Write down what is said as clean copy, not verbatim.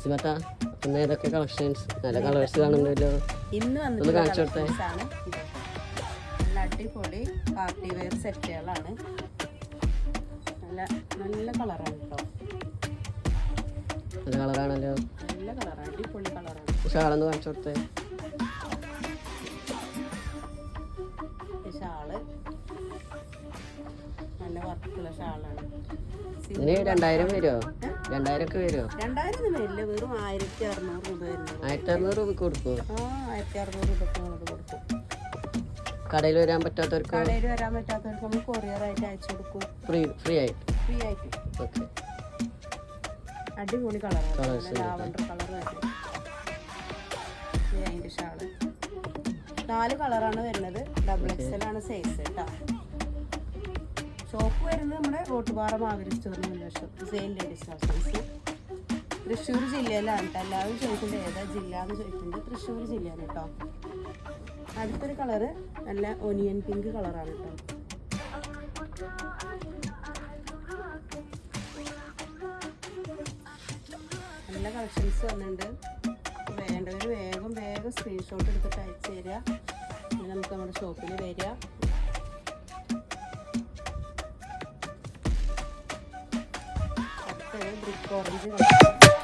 നസീമത്ത പിന്നെ ഏതൊക്കെ കളക്ഷൻസ് നല്ല കളേഴ്സ് കാണുന്നല്ലോ ഇന്ന് ഒന്ന് കാണിച്ചു കൊടുത്തേ. നല്ല അടിപൊളി പാർട്ടി വെയർ സെറ്റുകളാണ്. നല്ല നല്ല കളറാണ് കേട്ടോ. നല്ല കളറാണല്ലോ. നല്ല കളറാണ്, അടിപൊളി കളറാണ്. ഷാളൊന്ന് കാണിച്ചു കൊടുത്തേ. ഷാള് നല്ല വർക്കുള്ള ഷാളാണ്. ഇതിന് 2000 വരുമോ? 2000 ഒക്കെ വരുമോ? 2000 ഒന്നും വരില്ല, വെറും 1600 രൂപ വരുന്നത്. 1600 രൂപ കൊടുക്കുമോ? 1600 രൂപക്ക് നമുക്ക് കൊടുക്കും. കടയിൽ വരാൻ പറ്റാത്തവർക്ക് നമ്മൾ കൊറിയറായിട്ട് അയച്ചു കൊടുക്കും. ഫ്രീ ആയിട്ട്. ഓക്കെ. അടിപൊളി കളറാണ്, ലാവണ്ടർ കളർ. അതിൻ്റെ ഷാള് 4 കളറാണ് വരുന്നത്. XXL ആണ് സൈസ് കേട്ടോ. ഷോപ്പ് വരുന്നത് നമ്മുടെ ഓട്ടുപാറ മാവേലി സ്റ്റോറിന് മുൻവശം, സെയിൻ ലേഡീസ് കളക്ഷൻസ്. തൃശ്ശൂർ ജില്ലയിലാണ് കേട്ടോ. എല്ലാവരും ചോദിക്കുന്നത് ഏതാ ജില്ല എന്ന് ചോദിക്കുന്നത്. തൃശ്ശൂർ ജില്ലയാണ് കേട്ടോ. അടുത്തൊരു കളറ് നല്ല ഒനിയൻ പിങ്ക് കളറാണ് കേട്ടോ. നല്ല കളക്ഷൻസ് വന്നിട്ടുണ്ട്. വേണ്ടവർ വേഗം സ്ക്രീൻഷോട്ട് എടുത്തിട്ട് അയച്ചു തരിക. പിന്നെ നമുക്ക് നമ്മുടെ ഷോപ്പിൽ വരിക. അടുത്തത് ബ്രിക്ക് ഓറഞ്ച് കളർ.